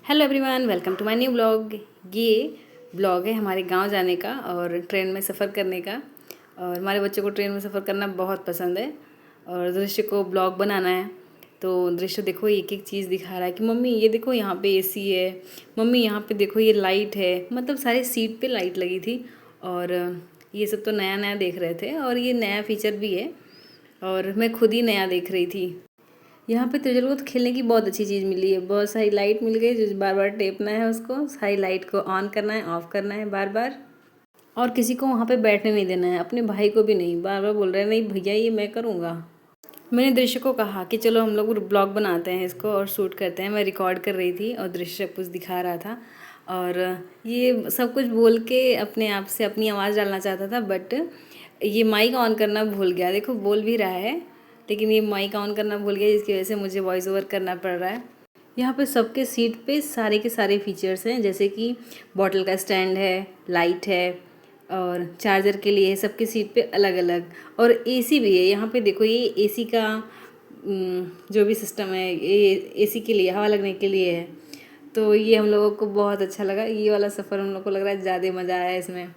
Hello everyone, welcome to my new blog. ये blog है हमारे गांव जाने का और ट्रेन में सफ़र करने का। और हमारे बच्चों को ट्रेन में सफ़र करना बहुत पसंद है और दृश्य को ब्लॉग बनाना है। तो दृश्य देखो एक एक चीज़ दिखा रहा है कि मम्मी ये देखो यहाँ पे एसी है, मम्मी यहाँ पे देखो ये लाइट है। मतलब सारी सीट पे लाइट लगी थी और ये सब तो नया नया देख रहे थे और ये नया फीचर भी है और मैं खुद ही नया देख रही थी। यहाँ पे त्रिजल को तो खेलने की बहुत अच्छी चीज़ मिली है। बहुत सारी लाइट मिल गई जो बार बार टेपना है, उसको सारी लाइट को ऑन करना है, ऑफ करना है बार बार। और किसी को वहाँ पे बैठने नहीं देना है, अपने भाई को भी नहीं। बार बार बोल रहे हैं नहीं भैया ये मैं करूँगा। मैंने दृश्य को कहा कि चलो हम लोग ब्लॉग बनाते हैं इसको और शूट करते हैं। मैं रिकॉर्ड कर रही थी और दृश्य कुछ दिखा रहा था और ये सब कुछ बोल के अपने आप से अपनी आवाज़ डालना चाहता था, बट ये माइक ऑन करना भूल गया। देखो बोल भी रहा है लेकिन ये माइक ऑन करना भूल गया, जिसकी वजह से मुझे वॉइस ओवर करना पड़ रहा है। यहाँ पे सबके सीट पे सारे के सारे फीचर्स हैं, जैसे कि बॉटल का स्टैंड है, लाइट है और चार्जर के लिए है। सबके सीट पे अलग अलग। और एसी भी है यहाँ पे। देखो ये एसी का जो भी सिस्टम है ये एसी के लिए, हवा लगने के लिए है। तो ये हम लोगों को बहुत अच्छा लगा। ये वाला सफ़र हम लोग को लग रहा है ज़्यादा मज़ा आया इसमें।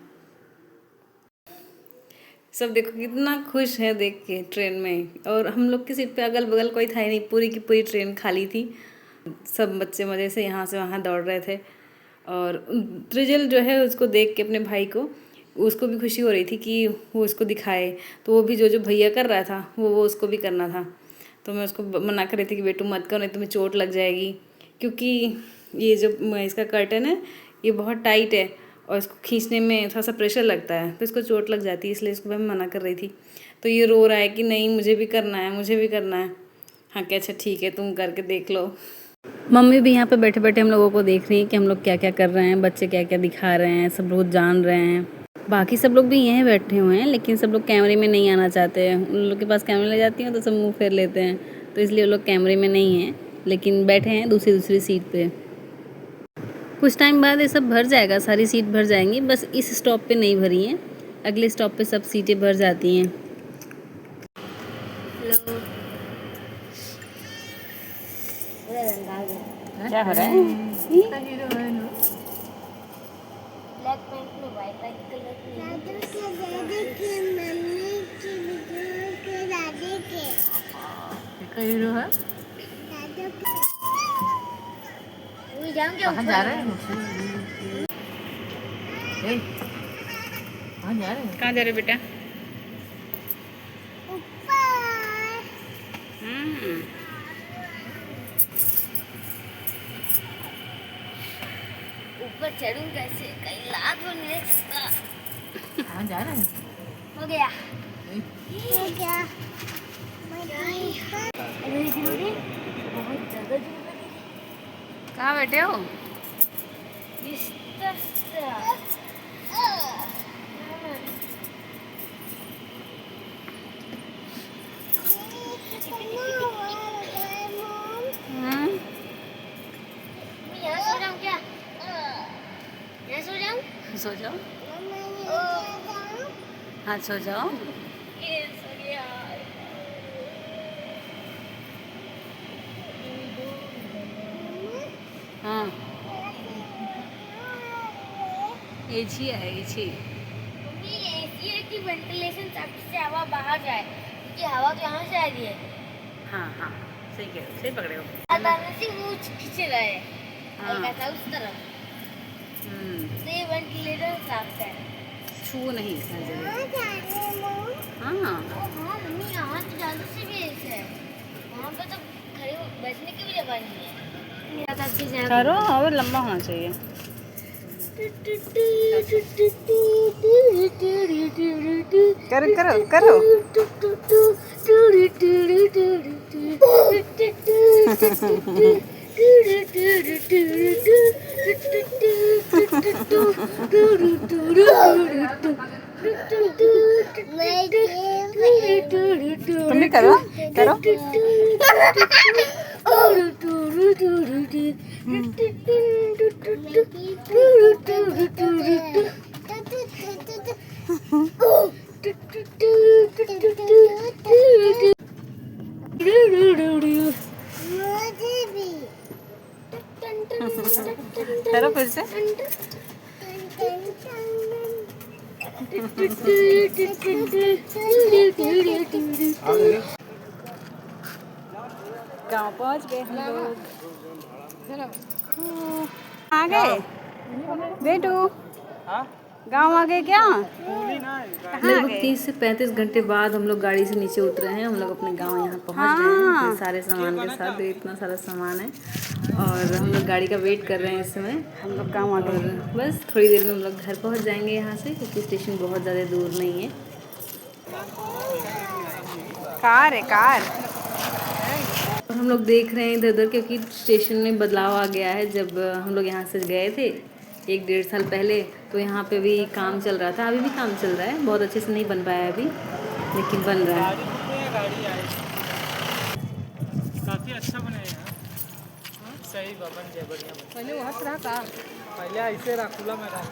सब देखो कितना खुश है देख के ट्रेन में। और हम लोग की सीट पे अगल बगल कोई था ही नहीं, पूरी की पूरी ट्रेन खाली थी। सब बच्चे मज़े से यहाँ से वहाँ दौड़ रहे थे। और त्रिजल जो है उसको देख के अपने भाई को, उसको भी खुशी हो रही थी कि वो उसको दिखाए। तो वो भी जो जो भैया कर रहा था वो उसको भी करना था। तो मैं उसको मना कर रही थी कि बेटू मत करो, नहीं तुम्हें चोट लग जाएगी। क्योंकि ये जो इसका कर्टन है ये बहुत टाइट है और इसको खींचने में थोड़ा सा प्रेशर लगता है तो इसको चोट लग जाती है, इसलिए इसको मैं मना कर रही थी। तो ये रो रहा है कि नहीं मुझे भी करना है, मुझे भी करना है। हाँ क्या, अच्छा ठीक है तुम करके देख लो। मम्मी भी यहाँ पे बैठे बैठे हम लोगों को देख रही है कि हम लोग क्या क्या कर रहे हैं, बच्चे क्या क्या दिखा रहे हैं, सब लोग जान रहे हैं। बाकी सब लोग भी यहीं बैठे हुए हैं लेकिन सब लोग कैमरे में नहीं आना चाहते हैं। उन लोग के पास कैमरे ले जाती हैं तो सब मुँह फेर लेते हैं, तो इसलिए वो लोग कैमरे में नहीं हैं लेकिन बैठे हैं दूसरी दूसरी सीट पर। कुछ टाइम बाद ये सब भर जाएगा, सारी सीट भर जाएंगी। बस इस स्टॉप पे नहीं भरी हैं, अगले स्टॉप पे सब सीटें भर जाती हैं। क्या हो रहा है? ब्लैक पैंट में वाइट कलर की हीरो है। कहाँ जा रहे हैं? कहाँ जा रहे हैं? कहाँ जा रहे बेटा? ऊपर चढ़ूं कैसे? कहीं लात हो नेक्स्ट। कहाँ जा रहे हैं? हो गया बहुत ज़्यादा जोर लगी। कहाँ बैठे हो? यहाँ सो जाऊँ क्या? यहाँ सो जाऊँ? सो जाओ। हाँ सो जाओ। ये सो गया। हाँ एसी है एसी। मम्मी ऐसी है कि वेंटिलेशन से हवा बाहर जाए, क्योंकि हवा तो यहाँ से आ रही है। हाँ हाँ सही कह रहे हो, सही पकड़े हो। अचानक से वो खींच रहा है हाँ। हल्का सा उस तरफ, तो ये वेंटिलेटर साफ है। छू नहीं इसमें जरूर। हाँ हाँ मम्मी यहाँ तो ज़्यादा सीरियस है, वहाँ पे तो खड़े बैठने की भी जगह नहीं है। करो और लंबा होना चाहिए। करो करो करो। तुम भी करो करो। करो फिर से। गाँव पहुँच गए हम लोग। आ गए बेटू, गाँव आ गए क्या? लगभग 30 से 35 घंटे बाद हम लोग गाड़ी से नीचे उतरे हैं। हम लोग अपने गांव यहाँ पहुँच गए हैं अपने सारे सामान के साथ। इतना सारा सामान है और हम लोग गाड़ी का वेट कर रहे हैं इस समय। हम लोग गाँव आ गए, बस थोड़ी देर में हम लोग घर पहुँच जाएंगे यहाँ से, क्योंकि स्टेशन बहुत ज़्यादा दूर नहीं है। कार है कार। और हम लोग देख रहे हैं इधर उधर, क्योंकि स्टेशन में बदलाव आ गया है। जब हम लोग यहाँ से गए थे 1-1.5 साल पहले, तो यहाँ पे भी काम चल रहा था। अभी भी काम चल रहा है, बहुत अच्छे से नहीं बन पाया है अभी, लेकिन बन रहा है। काफी अच्छा बना है यार। सही बन जाए, बढ़िया। पहले वहाँ से रहा था, पहले ऐसे रहा खुला मैदान।